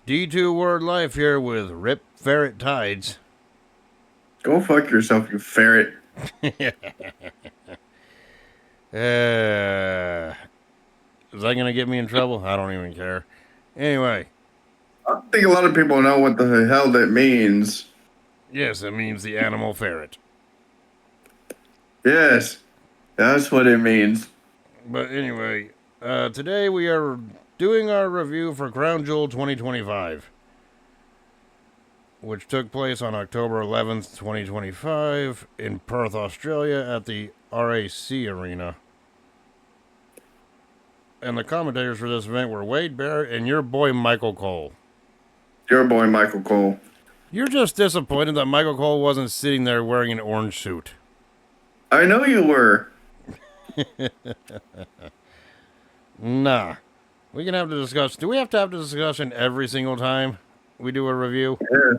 D2 Word Life here with Riptides. Go fuck yourself, you ferret. Is that going to get me in trouble? I don't even care. Anyway, I think a lot of people know what the hell that means. yes, it means the animal ferret. Yes, that's what it means. But anyway, today we are doing our review for Crown Jewel 2025, which took place on October 11th, 2025, in Perth, Australia, at the RAC Arena. And the commentators for this event were Wade Barrett and your boy Michael Cole. Your boy, Michael Cole. You're just disappointed that Michael Cole wasn't sitting there wearing an orange suit. I know you were. Nah. We can have to discuss. Do we have to have the discussion every single time we do a review? Yeah.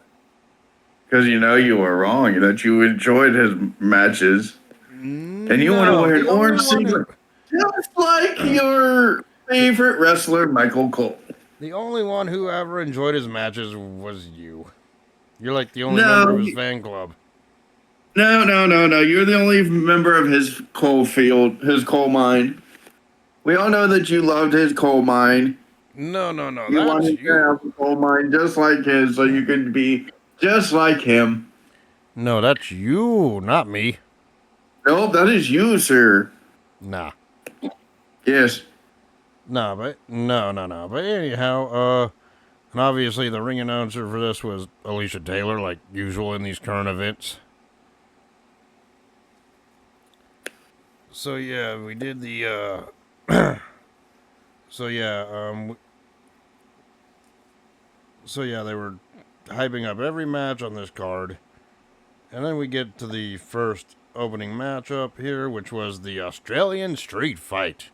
Because you know you were wrong, that you enjoyed his matches. And you want to No, wear an the only orange one who, singlet just like your favorite wrestler, Michael Cole. the only one who ever enjoyed his matches was you. You're like the only member of No, his fan club. no. You're the only member of his coal field, his coal mine. We all know that you loved his coal mine. No, You that's wanted to you. have a coal mine just like his so you could be just like him. No, that's you, not me. Nope, that is you, sir. Nah. Yes. Nah, but no. But anyhow, and obviously the ring announcer for this was Alicia Taylor, like usual in these current events. So yeah, we did the so yeah, they were hyping up every match on this card. And then we get to the first opening matchup here, which was the Australian Street Fight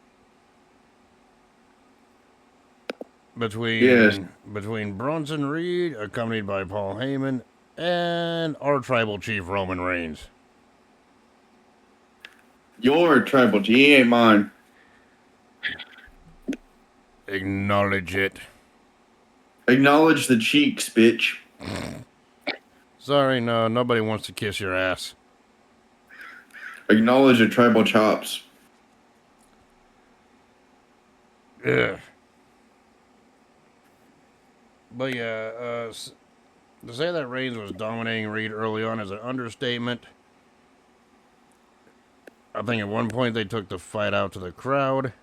Yes. between Bronson Reed, accompanied by Paul Heyman, and our tribal chief Roman Reigns. Your tribal G, he ain't mine. Acknowledge it. Acknowledge the cheeks, bitch. Sorry, no, nobody wants to kiss your ass. Acknowledge the tribal chops. Ugh. But yeah, to say that Reigns was dominating Reed early on is an understatement. I think at one point they took the fight out to the crowd.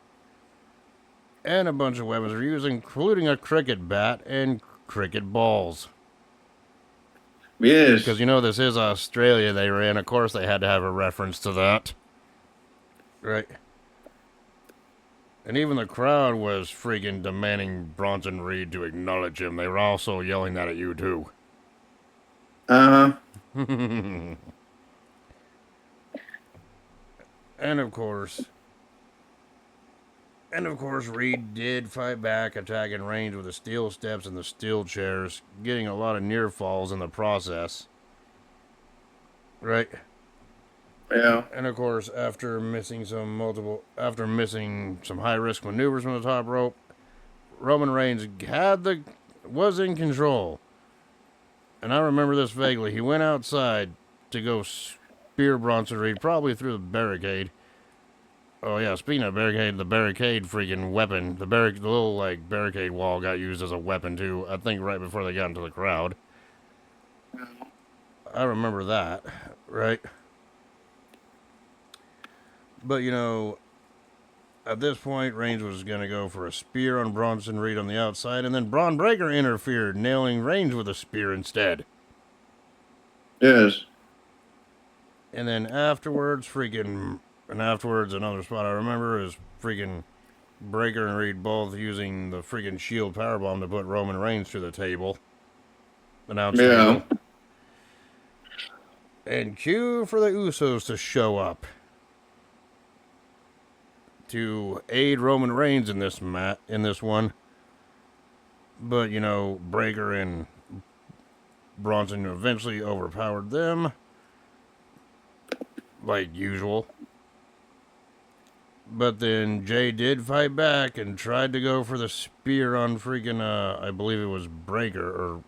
And a bunch of weapons were used, including a cricket bat and cricket balls. Yes. Because you know this is Australia they were in. Of course they had to have a reference to that. Right. And even the crowd was freaking demanding Bronson Reed to acknowledge him. They were also yelling that at you too. Uh-huh. And of course, Reed did fight back, attacking Reigns with the steel steps and the steel chairs, getting a lot of near falls in the process. Right? Yeah. And of course, after missing some high risk maneuvers from the top rope, Roman Reigns was in control. And I remember this vaguely. He went outside to go spear Bronson Reed, probably through the barricade. Oh yeah, speaking of barricade, the barricade freaking weapon, the little like barricade wall got used as a weapon too. I think right before they got into the crowd. I remember that, right? But you know, at this point, Reigns was gonna go for a spear on Bronson Reed on the outside, and then Braun Breaker interfered, nailing Reigns with a spear instead. Yes. And then afterwards, another spot I remember is freaking Breaker and Reed both using the freaking Shield powerbomb to put Roman Reigns through the table. Announce Yeah. table. And cue for the Usos to show up to aid Roman Reigns in this one. But, you know, Breaker and Bronson eventually overpowered them. Like usual. But then Jay did fight back and tried to go for the spear on freaking, I believe it was Breaker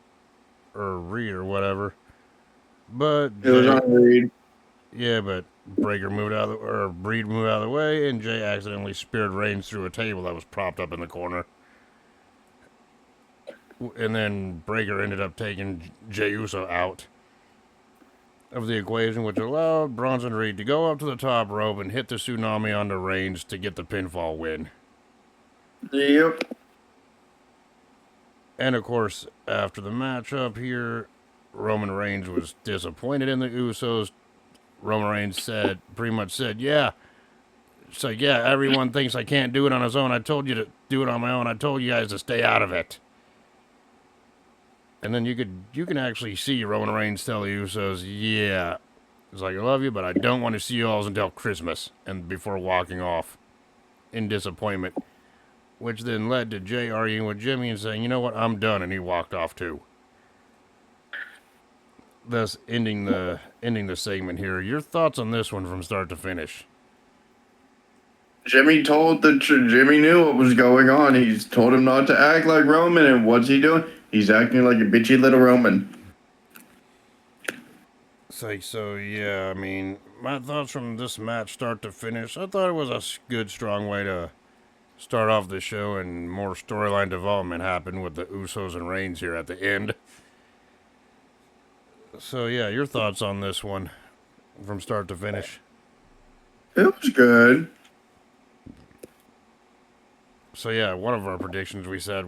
or Reed or whatever. But It was Jay, on Reed. yeah, but Breaker moved out of the, or Breed moved out of the way, and Jay accidentally speared Reigns through a table that was propped up in the corner. And then Breaker ended up taking Jey Uso out of the equation, which allowed Bronson Reed to go up to the top rope and hit the tsunami onto Reigns to get the pinfall win. Yep. And of course, after the matchup here, Roman Reigns was disappointed in the Usos. Roman Reigns pretty much said, yeah. So yeah, everyone thinks I can't do it on his own. I told you to do it on my own. I told you guys to stay out of it. And then you can actually see Roman Reigns tell the Usos, yeah, it's like I love you, but I don't want to see you all until Christmas, and before walking off in disappointment, which then led to Jay arguing with Jimmy and saying, you know what, I'm done, and he walked off too. Thus ending the segment here. Your thoughts on this one from start to finish? Jimmy Jimmy knew what was going on. He's told him not to act like Roman, and what's he doing? He's acting like a bitchy little Roman. So yeah, I mean, my thoughts from this match start to finish. I thought it was a good, strong way to start off the show, and more storyline development happened with the Usos and Reigns here at the end. So yeah, your thoughts on this one from start to finish? It was good. So yeah, one of our predictions we said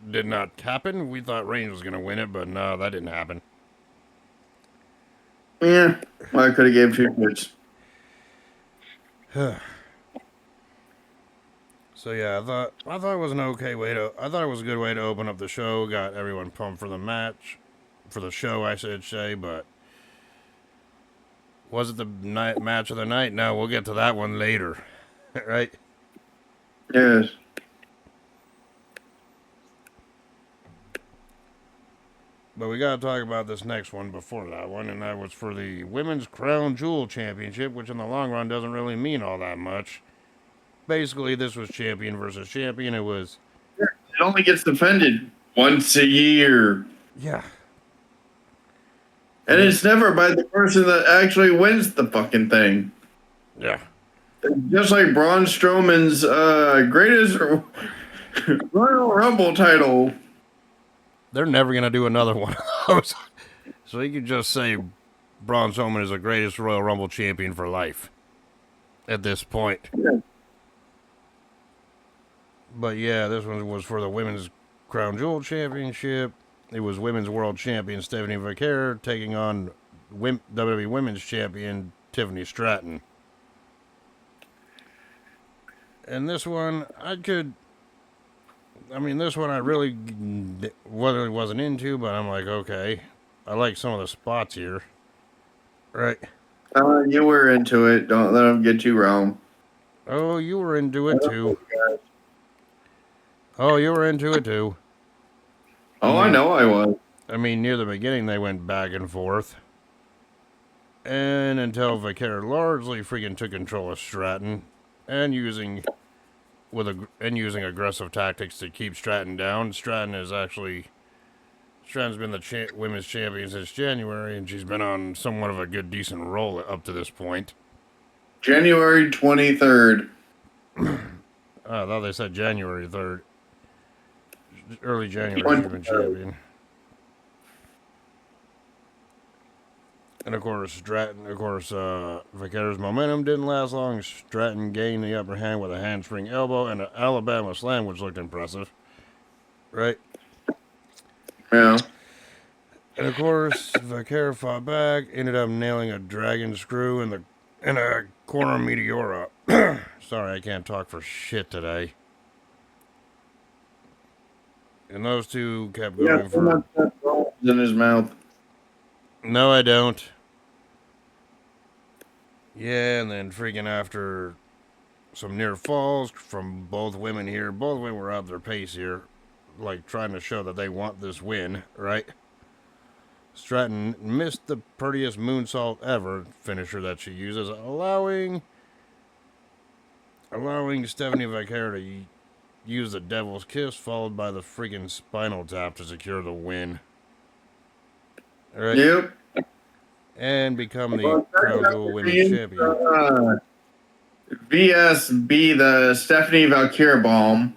did not happen. We thought Reigns was going to win it, but no, that didn't happen. Yeah, I could have gave 2 points. So yeah, I thought it was an okay way to. I thought it was a good way to open up the show. Got everyone pumped for the match, for the show, I should say. But was it the match of the night? No, we'll get to that one later, right? Yes. But we got to talk about this next one before that one, and that was for the Women's Crown Jewel Championship, which in the long run doesn't really mean all that much. Basically, this was champion versus champion. It was. It only gets defended once a year. Yeah. And it's never by the person that actually wins the fucking thing. Yeah. Just like Braun Strowman's greatest Royal Rumble title. They're never going to do another one of those. So you could just say Braun Strowman is the greatest Royal Rumble champion for life at this point. Yeah. But yeah, this one was for the Women's Crown Jewel Championship. It was Women's World Champion Stephanie Vaquer taking on WWE Women's Champion Tiffany Stratton. And this one, this one I really wasn't into, but I'm like, okay. I like some of the spots here. Right. You were into it. Don't let them get you wrong. Oh, you were into it too. Oh, you were into it too. Oh, I know I was. I mean, near the beginning, they went back and forth. And until Vaquer largely freaking took control of Stratton and using aggressive tactics to keep Stratton down. Stratton's been the women's champion since January, and she's been on somewhat of a good, decent roll up to this point. January 23rd. I thought they said January 3rd. Early January, she's been champion. And of course, Vaquer's momentum didn't last long. Stratton gained the upper hand with a handspring elbow and an Alabama slam, which looked impressive. Right? Yeah. And of course, Vaquer fought back, ended up nailing a dragon screw in a corner Meteora. Sorry, I can't talk for shit today. And those two kept going for. In his mouth. No, I don't. Yeah, and then freaking after some near falls from both women here. Both women were out their pace here, like trying to show that they want this win, right? Stratton missed the prettiest moonsault ever finisher that she uses, allowing allowing Stephanie Vaquer to use the Devil's Kiss, followed by the freaking Spinal Tap to secure the win. All right, Yep. and become the Well, Crown Jewel Women's Champion. VSB, the Stephanie Valkyrie bomb.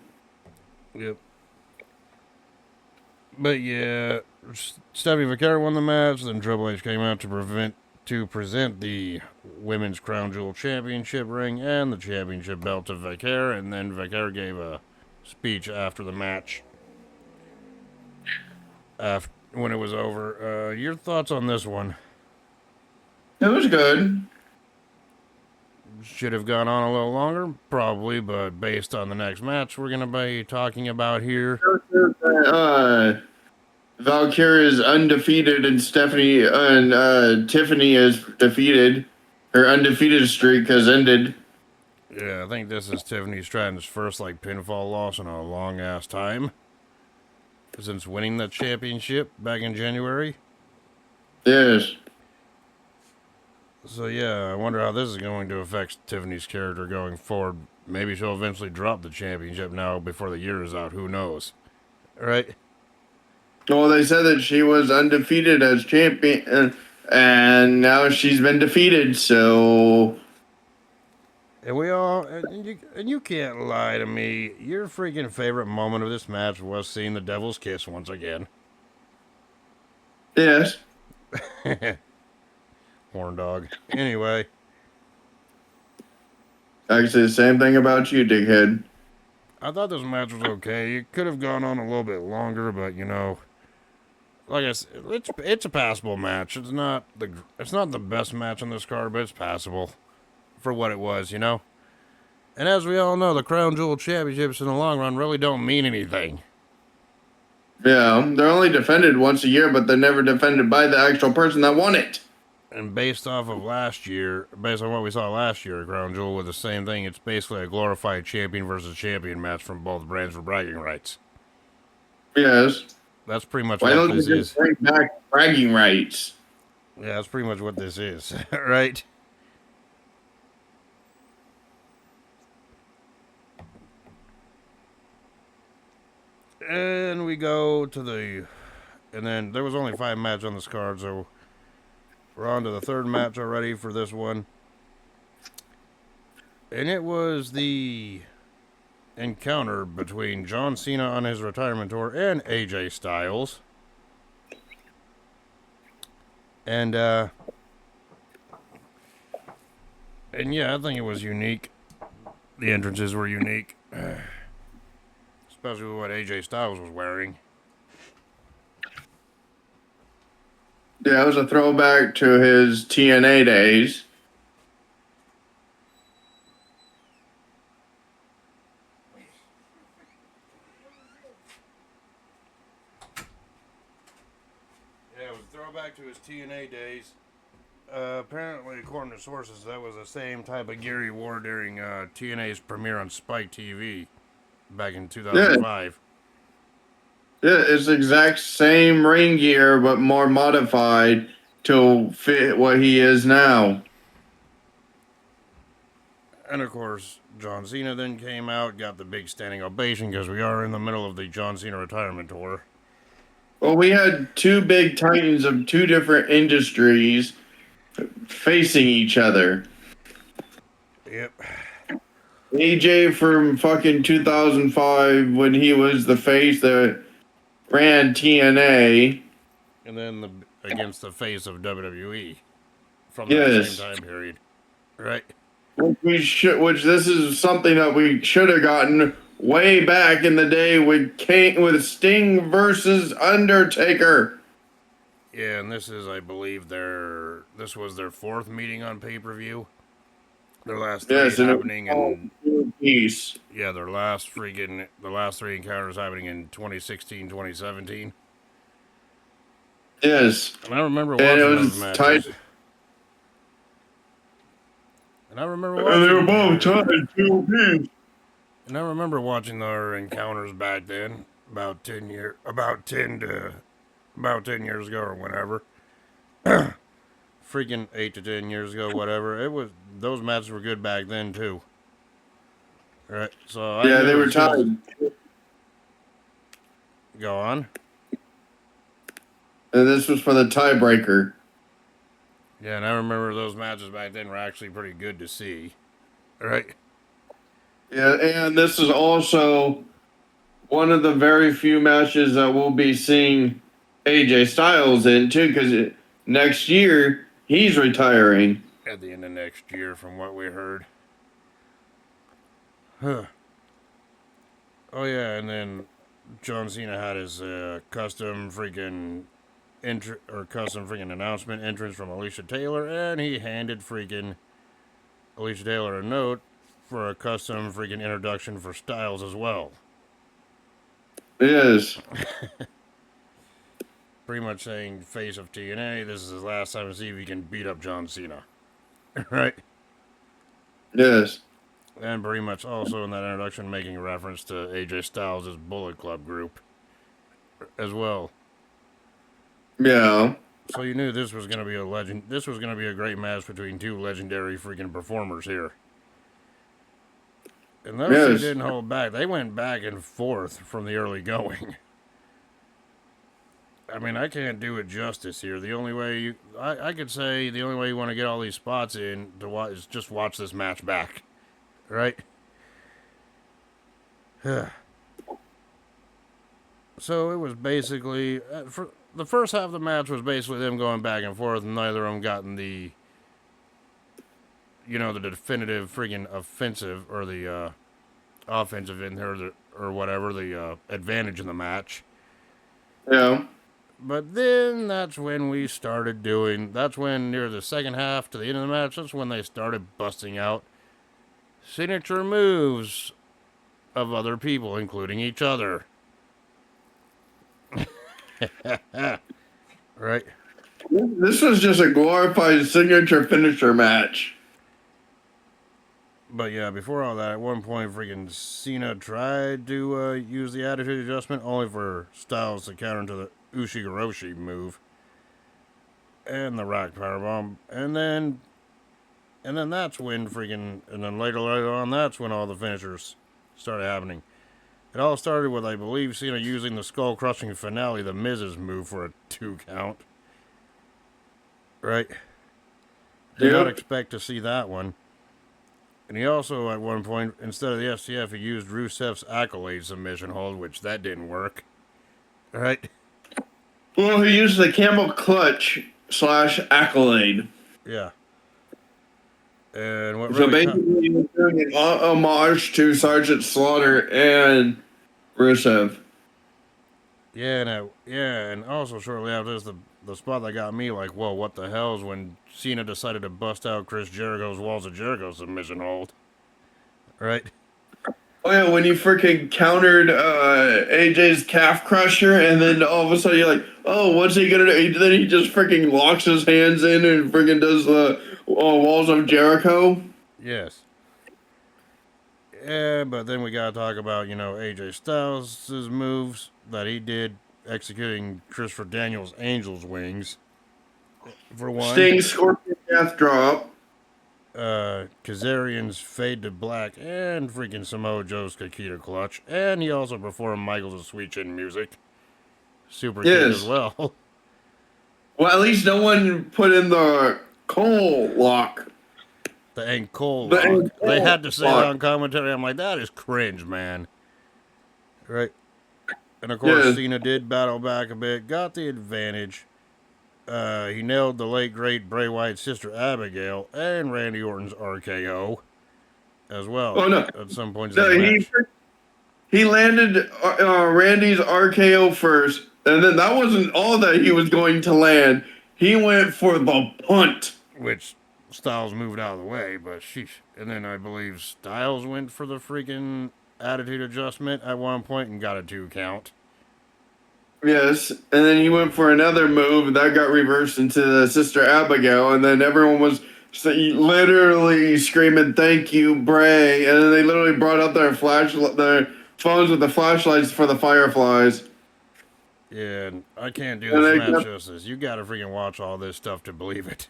Yep. But yeah, Stephanie Vaquer won the match. Then Triple H came out to present the Women's Crown Jewel Championship ring and the championship belt to Vaquer, and then Vaquer gave a speech after the match. When it was over, your thoughts on this one? It was good. Should have gone on a little longer, probably, but based on the next match we're gonna be talking about here, Valkyrie is undefeated and Stephanie and Tiffany is defeated. Her undefeated streak has ended. yeah, I think this is Tiffany Stratton's first pinfall loss in a long ass time since winning the championship back in January. Yes. So yeah, I wonder how this is going to affect Tiffany's character going forward. Maybe she'll eventually drop the championship now before the year is out. Who knows? Right? Well, they said that she was undefeated as champion, and now she's been defeated. So, And we all, and you can't lie to me. Your freaking favorite moment of this match was seeing the Devil's Kiss once again. yes. Horn dog. Anyway, I can say the same thing about you, dickhead. I thought this match was okay. It could have gone on a little bit longer, but like I said, it's a passable match. It's not the best match on this card, but it's passable for what it was. And as we all know, the Crown Jewel Championships in the long run really don't mean anything. Yeah, they're only defended once a year, but they're never defended by the actual person that won it. And based on what we saw last year at Crown Jewel with the same thing, it's basically a glorified champion versus champion match from both brands for bragging rights. Yes. That's pretty much Why what don't this you is. just bring back bragging rights? Yeah, that's pretty much what this is, right? And we go to and then there was only 5 matches on this card, so we're on to the third match already for this one. And it was the encounter between John Cena on his retirement tour and AJ Styles. And yeah, I think it was unique. The entrances were unique. Especially with what AJ Styles was wearing. Yeah, it was a throwback to his TNA days. Yeah, it was a throwback to his TNA days. Apparently, according to sources, that was the same type of gear he wore during TNA's premiere on Spike TV back in 2005. Yeah, it's the exact same ring gear, but more modified to fit what he is now. And of course, John Cena then came out, got the big standing ovation because we are in the middle of the John Cena retirement tour. Well, we had two big titans of two different industries facing each other. Yep. AJ from fucking 2005 when he was the face that ran TNA. And then against the face of WWE from Yes. that same time period. Right? Which this is something that we should have gotten way back in the day with Sting versus Undertaker. Yeah, and this is, I believe, this was their 4th meeting on pay-per-view. Their last 3 happening in peace. Yeah, the last 3 encounters happening in 2016, 2017. Yes. And I remember watching those matches. And I remember watching. And they were both tied 2 apiece. And I remember watching their encounters back then, about 10 years ago or whenever. Freaking 8 to 10 years ago, whatever. Those matches were good back then too. Right. So I Yeah, knew they were as soon as- tied. Go on. And this was for the tiebreaker. Yeah, and I remember those matches back then were actually pretty good to see. Right. Yeah, and this is also one of the very few matches that we'll be seeing AJ Styles in too, because next year he's retiring. At the end of next year, from what we heard. Huh. Oh yeah, and then John Cena had his custom freaking custom freaking announcement entrance from Alicia Taylor, and he handed freaking Alicia Taylor a note for a custom freaking introduction for Styles as well. Yes. Pretty much saying, face of TNA, this is his last time to see if he can beat up John Cena. Right? Yes. And pretty much also in that introduction making a reference to AJ Styles' Bullet Club group as well. Yeah. So you knew this was gonna be a legend. This was gonna be a great match between two legendary freaking performers here. And those two Yes. didn't hold back. They went back and forth from the early going. I mean, I can't do it justice here. The only way I could say the only way you want to get all these spots in to watch is just watch this match back, right? So it was basically for the first half of the match was basically them going back and forth, and neither of them gotten the the definitive freaking offensive or the offensive in there or whatever the advantage in the match. Yeah. But then that's when we started doing. That's when near the second half to the end of the match. That's when they started busting out signature moves of other people, including each other. Right. This was just a glorified signature finisher match. But yeah, before all that, at one point, freaking Cena tried to use the attitude adjustment, only for Styles to counter to the Ushigoroshi move and the Rock Powerbomb, and then that's when and then later on, that's when all the finishers started happening. It all started with, I believe, Cena using the skull crushing finale, the Miz's move for a 2 count. Right? Did not expect to see that one. And he also, at one point, instead of the STF, he used Rusev's accolade submission hold, which that didn't work. Right? Well, he used the camel clutch / accolade. Yeah. And what So really basically, he was doing an homage to Sergeant Slaughter and Rusev. Yeah, and also shortly after this, the spot that got me like, whoa, what the hell, is when Cena decided to bust out Chris Jericho's Walls of Jericho submission hold. Right? Oh yeah, when you freaking countered AJ's calf crusher, and then all of a sudden you're like, oh, what's he gonna do? Then he just freaking locks his hands in and freaking does the Walls of Jericho. Yes. Yeah, but then we gotta talk about, AJ Styles' moves that he did executing Christopher Daniels' Angel's Wings. For one. Sting Scorpion Death Drop. Kazarian's Fade to Black, and freaking Samoa Joe's Kakita Clutch. And he also performed Michael's Sweet Chin Music. Super good as well. Well, at least no one put in the Cole lock. The Ankle lock. They had to say that on commentary. I'm like, that is cringe, man. Right? And of course, Cena did battle back a bit, got the advantage. He nailed the late great Bray Wyatt's sister Abigail and Randy Orton's RKO as well. Oh no! At some point, he landed Randy's RKO first, and then that wasn't all that he was going to land. He went for the punt, which Styles moved out of the way, but sheesh. And then I believe Styles went for the freaking attitude adjustment at one point and got a 2 count. Yes, and then he went for another move, and that got reversed into the Sister Abigail, and then everyone was literally screaming, "Thank you, Bray!" And then they literally brought out their phones with the flashlights for the Fireflies. Yeah, and I can't do this match justice. You gotta freaking watch all this stuff to believe it.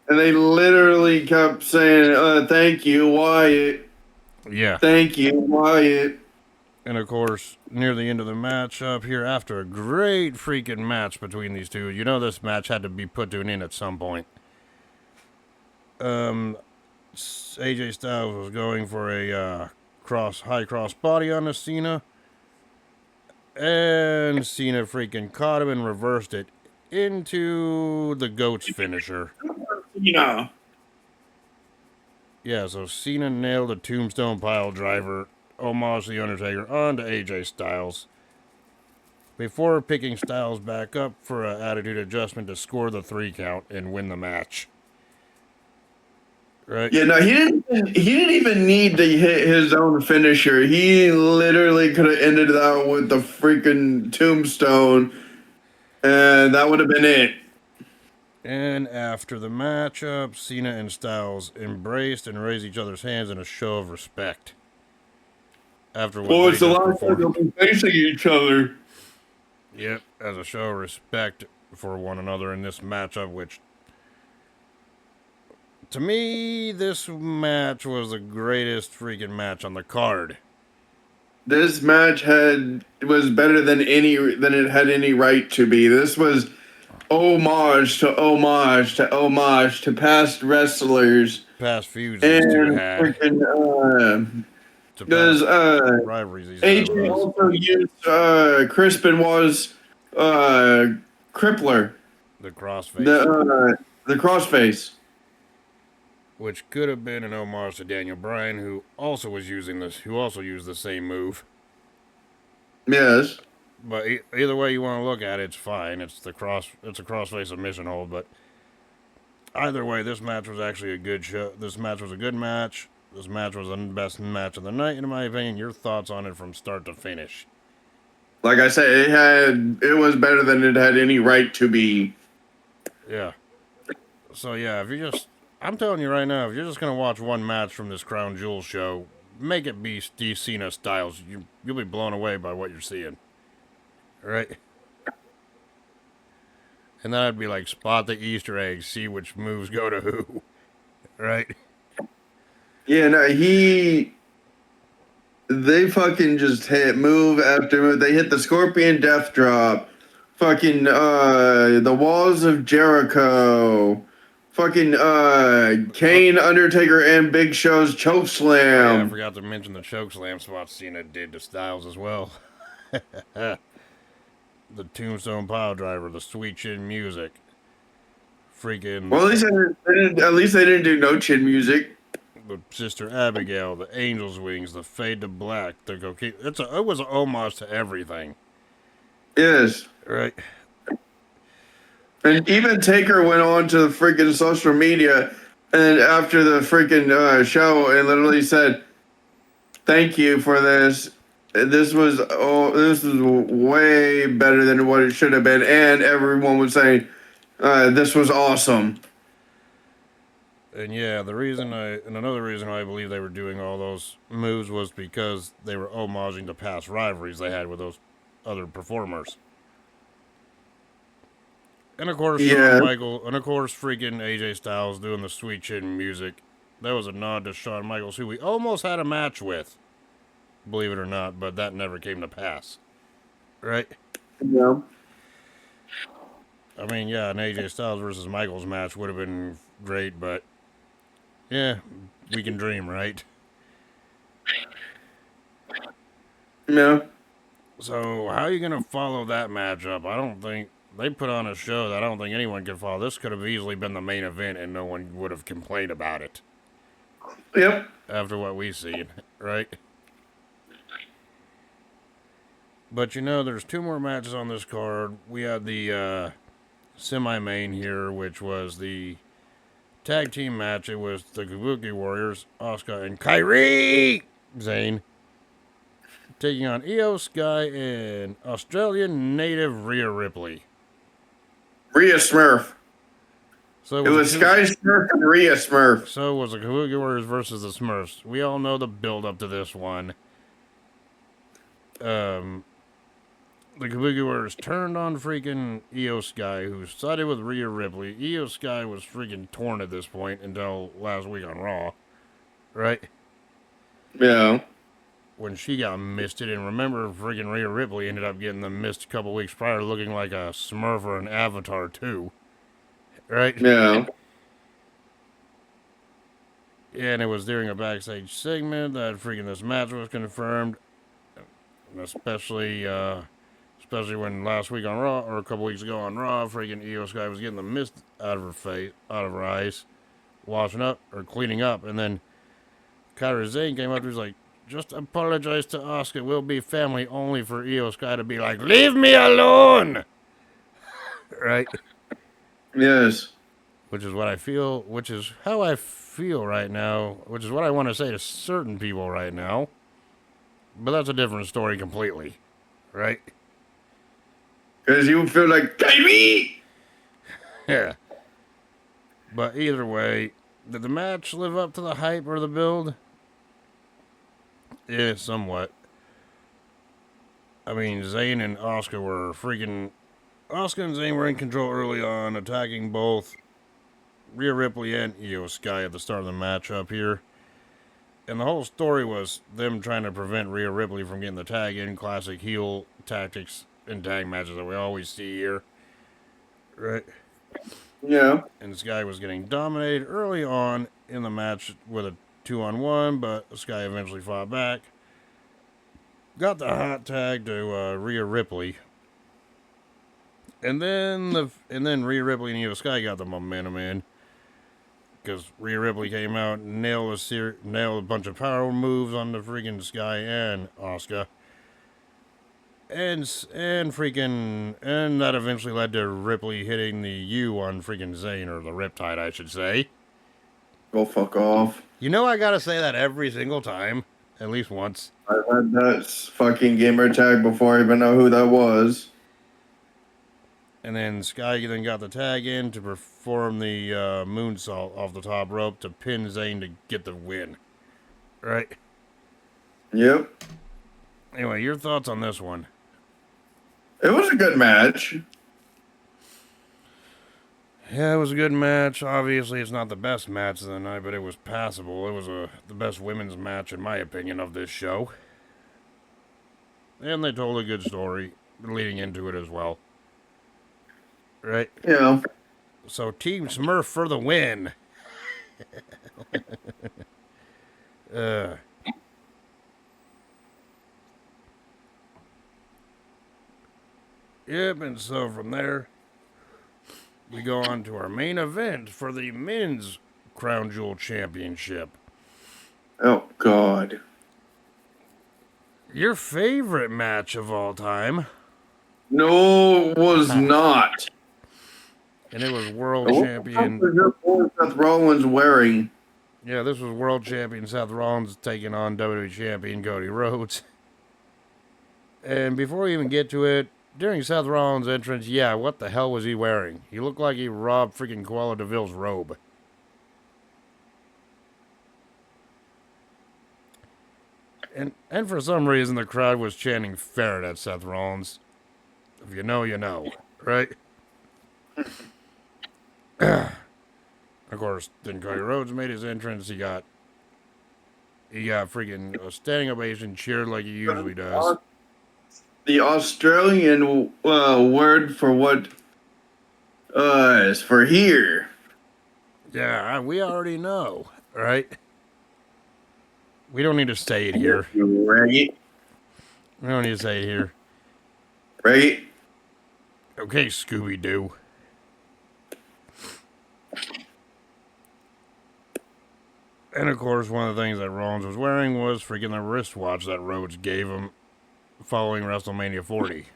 And they literally kept saying, "Thank you, Wyatt." Yeah. Thank you, Wyatt. And of course, near the end of the match up here, after a great freaking match between these two, you know this match had to be put to an end at some point. AJ Styles was going for a high cross body on the Cena, and Cena freaking caught him and reversed it into the GOAT's finisher. Yeah. Yeah, so Cena nailed a tombstone pile driver, homage to The Undertaker, onto AJ Styles, before picking Styles back up for an attitude adjustment to score the 3 count and win the match. Right? Yeah, no, he didn't. He didn't even need to hit his own finisher. He literally could have ended that with the freaking tombstone, and that would have been it. And after the matchup, Cena and Styles embraced and raised each other's hands in a show of respect. After what Well, they it's the just last time they'll performed. be facing each other. Yep, as a show of respect for one another in this matchup, which to me, this match was the greatest freaking match on the card. This match was better than it had any right to be. This was homage to homage to homage to past wrestlers Past feuds these two and had. freaking To because past rivalries these AJ had. also used Chris Benoit's crippler, The crossface. the crossface. Which could have been an homage to Daniel Bryan, who also used the same move. Yes. But either way you want to look at it, it's fine. It's a crossface submission hold. But either way, this match was actually a good show. This match was a good match. This match was the best match of the night, in my opinion. Your thoughts on it from start to finish? Like I said, it was better than it had any right to be. Yeah. So yeah, I'm telling you right now, if you're just gonna watch one match from this Crown Jewel show, make it be Steve Cena Styles. You'll be blown away by what you're seeing. Right? And then I'd be like, spot the Easter eggs, see which moves go to who. Right? Yeah, no, they fucking just hit move after move. They hit the Scorpion Death Drop, fucking the Walls of Jericho, fucking Kane, Undertaker, and Big Show's choke Yeah, I slam. forgot to mention the choke slam spot Cena did to Styles as well. The tombstone pile driver, the sweet chin music. Freaking Well, at least they didn't do no chin music. the Sister Abigail, the Angel's Wings, the Fade to Black, the cocaine. It was an homage to everything. Yes. Right? And even Taker went on to the freaking social media and after the freaking show and literally said, "Thank you for this. This was way better than what it should have been." And everyone was saying, "This was awesome." And yeah, another reason I believe they were doing all those moves was because they were homaging to past rivalries they had with those other performers. And of course, Yeah. freaking AJ Styles doing the sweet chin music. That was a nod to Shawn Michaels, who we almost had a match with, believe it or not, but that never came to pass. Right? Yeah. I mean, yeah, an AJ Styles versus Michaels match would have been great, but yeah, we can dream, right? Yeah. So, how are you going to follow that matchup? I don't think they put on a show that I don't think anyone could follow. This could have easily been the main event and no one would have complained about it Yep. after what we've seen, right? But there's 2 more matches on this card. We had the semi-main here, which was the tag team match. It was the Kabuki Warriors, Asuka and Kairi Zane, taking on Io Sky and Australian native Rhea Ripley. Rhea Smurf. So It was Sky Smurf and Rhea Smurf. So was the Kabuki Warriors versus the Smurfs. We all know the build up to this one. The Kabuki Warriors turned on freaking Io Sky, who sided with Rhea Ripley. Io Sky was freaking torn at this point until last week on Raw. Right? Yeah. when she got misted. And remember, friggin' Rhea Ripley ended up getting the mist a couple weeks prior, looking like a Smurf or an Avatar too, right? Yeah. And it was during a backstage segment that friggin' this match was confirmed, and especially when last week on Raw or a couple weeks ago on Raw, friggin' Io Sky was getting the mist out of her face, out of her eyes, washing up or cleaning up, and then Kyra Zane came up to her, was like, just apologize to Asuka. We'll be family, only for Io Sky to be like, leave me alone! Right? Yes. Which is what I feel, which is how I feel right now, which is what I want to say to certain people right now. But that's a different story completely. Right? Because you feel like, baby! Yeah. But either way, did the match live up to the hype or the build? Yeah, somewhat. I mean, Zayn and Asuka were freaking. Asuka and Zayn were in control early on, attacking both Rhea Ripley and Io Sky at the start of the match up here. And the whole story was them trying to prevent Rhea Ripley from getting the tag in, classic heel tactics in tag matches that we always see here. Right? Yeah. And Sky was getting dominated early on in the match with a 2-on-1, but Sky eventually fought back. Got the hot tag to Rhea Ripley. And then Rhea Ripley and Io Sky got the momentum in. Because Rhea Ripley came out and nailed a bunch of power moves on the freaking Sky and Asuka. And that eventually led to Ripley hitting the U on freaking Zayn, or the Riptide, I should say. Go fuck off. You know I gotta say that every single time. At least once. I've had that fucking gamer tag before I even know who that was. And then Sky then got the tag in to perform the moonsault off the top rope to pin Zayn to get the win. Right? Yep. Anyway, your thoughts on this one? It was a good match. Yeah, it was a good match. Obviously, it's not the best match of the night, but it was passable. It was the best women's match, in my opinion, of this show. And they told a good story leading into it as well. Right? Yeah. So, Team Smurf for the win. Yep, and so from there, we go on to our main event for the Men's Crown Jewel Championship. Oh, God. Your favorite match of all time. No, it was not. And it was world What champion. was your boy Seth Rollins wearing? Yeah, this was world champion Seth Rollins taking on WWE champion Cody Rhodes. And before we even get to it, during Seth Rollins' entrance, yeah, what the hell was he wearing? He looked like he robbed freaking Koala DeVille's robe. And for some reason, the crowd was chanting ferret at Seth Rollins. If you know, you know, right? Of course, then Cody Rhodes made his entrance. He got freaking a standing ovation, cheered like he usually does. The Australian word for what is for here. Yeah, we already know, right? We don't need to say it here. Right. We don't need to say it here. Right. Okay, Scooby-Doo. And of course, one of the things that Rollins was wearing was freaking the wristwatch that Rhodes gave him following WrestleMania 40.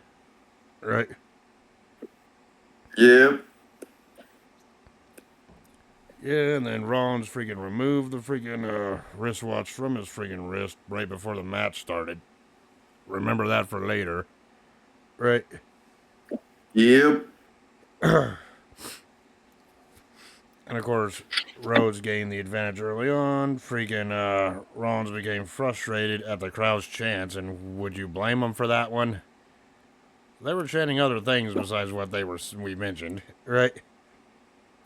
Right? Yep. Yeah, and then Rollins freaking removed the freaking wristwatch from his freaking wrist right before the match started. Remember that for later. Right? Yep. And of course, Rhodes gained the advantage early on. Freaking Rollins became frustrated at the crowd's chants, and would you blame him for that one? They were chanting other things besides what we mentioned, right?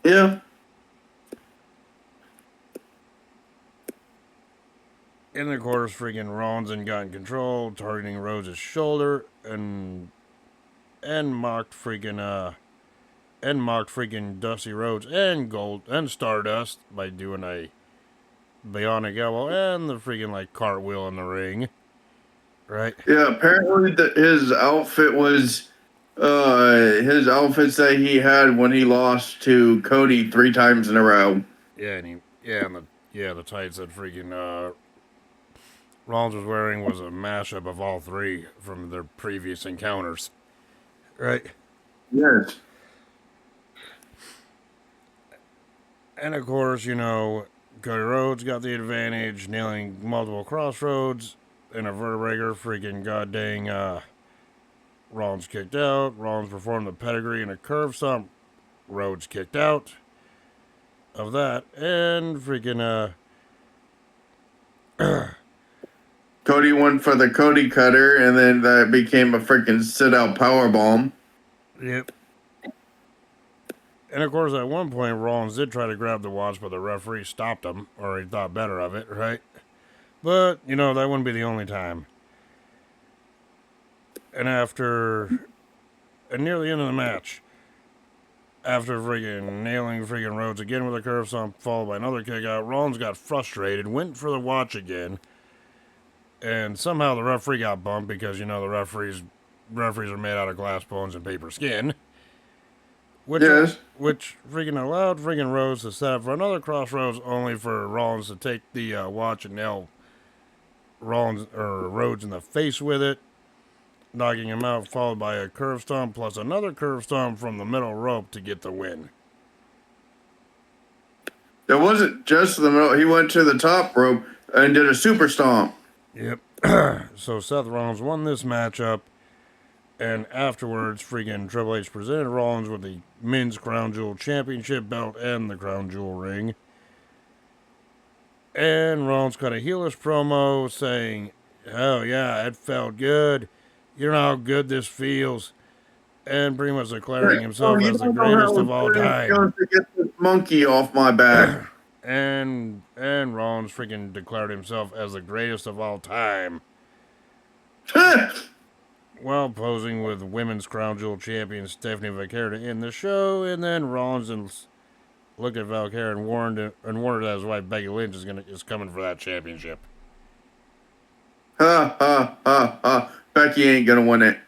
Yeah. In the course, freaking Rollins got in control, targeting Rhodes' shoulder, and mocked freaking Dusty Rhodes and Gold and Stardust by doing a bionic elbow and the freaking like cartwheel in the ring. Right? Yeah, apparently his outfit was his outfits that he had when he lost to Cody 3 times in a row. Yeah, the tights that freaking Rollins was wearing was a mashup of all three from their previous encounters. Right? Yes. And of course, Cody Rhodes got the advantage, nailing multiple crossroads and a vertebrae. Freaking goddamn, Rollins kicked out. Rollins performed the pedigree and a curve stomp. Rhodes kicked out of that, and freaking Cody went for the Cody cutter, and then that became a freaking sit-out powerbomb. Yep. And of course, at one point, Rollins did try to grab the watch, but the referee stopped him, or he thought better of it, right? But, that wouldn't be the only time. And near the end of the match, after freaking nailing freaking Rhodes again with a curve stomp, followed by another kick out, Rollins got frustrated, went for the watch again, and somehow the referee got bumped because, the referees are made out of glass bones and paper skin. Which freaking allowed freaking Rhodes to set up for another crossroads, only for Rollins to take the watch and nail Rhodes in the face with it, knocking him out, followed by a curve stomp plus another curve stomp from the middle rope to get the win. It wasn't just the middle. He went to the top rope and did a super stomp. Yep. So Seth Rollins won this matchup. And afterwards, freaking Triple H presented Rollins with the Men's Crown Jewel Championship belt and the Crown Jewel ring. And Rollins cut a heelish promo saying, "Oh yeah, it felt good. You know how good this feels." And pretty much declaring himself as the greatest of all time. To get this monkey off my back. and Rollins freaking declared himself as the greatest of all time. While posing with Women's Crown Jewel champion Stephanie Vaquer to end the show, and then Rollins looked at Vaquer and warned that his wife Becky Lynch is coming for that championship. Becky ain't gonna win it.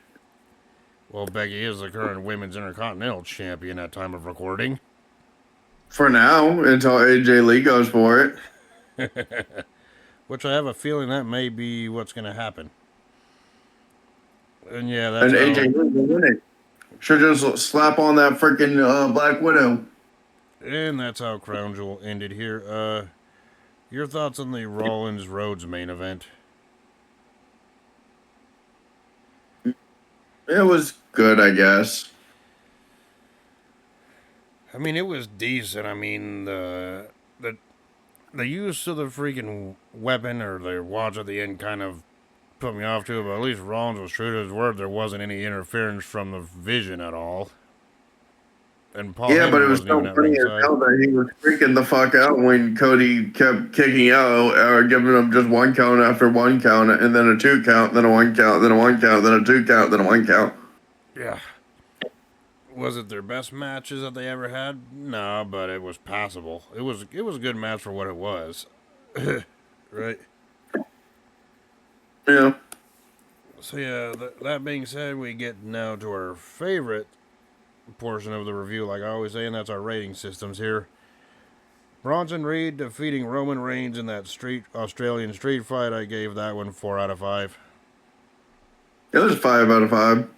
Well, Becky is the current Women's Intercontinental Champion at time of recording. For now, until AJ Lee goes for it. Which I have a feeling that may be what's going to happen. And yeah, that's AJ Lee will win it. Should just slap on that freaking Black Widow. And that's how Crown Jewel ended here. Your thoughts on the Rollins Rhodes main event? It was good, I guess. I mean, it was decent. I mean, the use of the freaking weapon or the watch at the end kind of put me off to it, but at least Rollins was true to his word. There wasn't any interference from the Vision at all. And Paul Heyman but it was so funny as hell that he was freaking the fuck out when Cody kept kicking out or giving him just one count after one count, and then a 2 count, then a 1 count, then a 1 count, then a 2 count, then a 1 count. Yeah. Was it their best matches that they ever had? No, but it was passable. It was a good match for what it was. Right? Yeah. So yeah, that being said, we get now to our favorite portion of the review, like I always say, and that's our rating systems here. Bronson Reed defeating Roman Reigns in that Australian street fight. I gave that one 4 out of 5. It was 5 out of 5.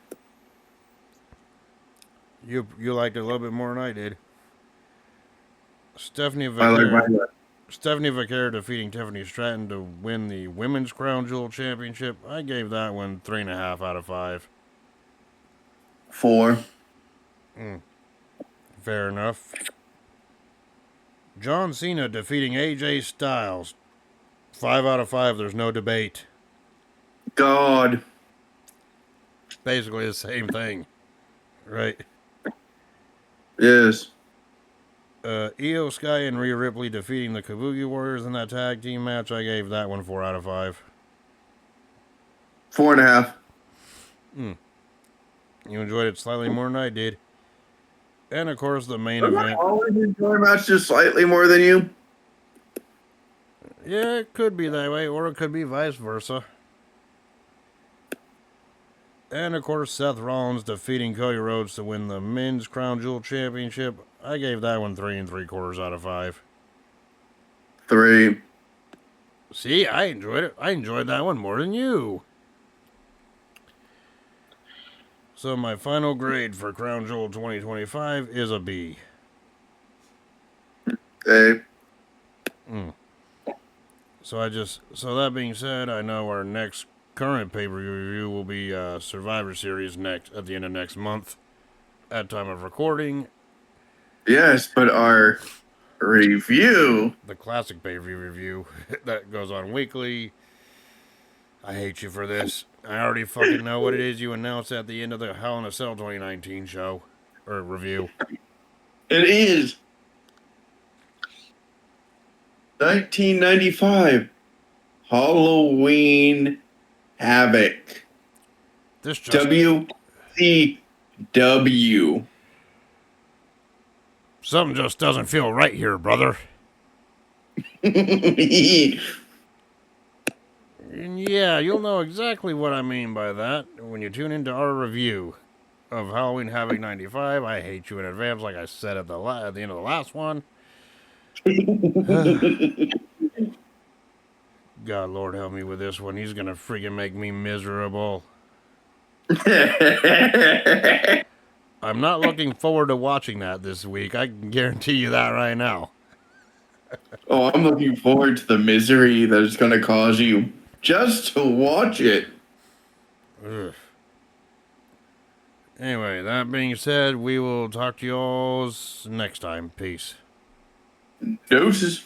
You liked it a little bit more than I did. Stephanie Vaquer defeating Tiffany Stratton to win the Women's Crown Jewel Championship. I gave that one 3.5 out of 5. 4. Fair enough. John Cena defeating AJ Styles. 5 out of 5. There's no debate. God. Basically the same thing. Right? Yes. Io Sky and Rhea Ripley defeating the Kabuki Warriors in that tag team match. I gave that one 4 out of 5. 4.5. You enjoyed it slightly more than I did. And of course, the main Don't I event. always enjoy matches slightly more than you? Yeah, it could be that way, or it could be vice versa. And of course, Seth Rollins defeating Cody Rhodes to win the Men's Crown Jewel Championship. I gave that one 3 3/4 out of 5. 3. See, I enjoyed it. I enjoyed that one more than you. So my final grade for Crown Jewel 2025 is a B. A. So that being said, I know our next current pay-per-view review will be Survivor Series next at the end of next month at time of recording. Yes, but our review. The classic pay-per-view review that goes on weekly. I hate you for this. I already fucking know what it is you announced at the end of the Hell in a Cell 2019 show or review. It is 1995 Halloween Havoc. This just WCW. something just doesn't feel right here, brother. And yeah, you'll know exactly what I mean by that when you tune into our review of Halloween Havoc 95. I hate you in advance, like I said at the end of the last one. God, Lord, help me with this one. He's gonna freaking make me miserable. I'm not looking forward to watching that this week. I can guarantee you that right now. Oh, I'm looking forward to the misery that it's going to cause you just to watch it. Ugh. Anyway, that being said, we will talk to you all next time. Peace. Doses.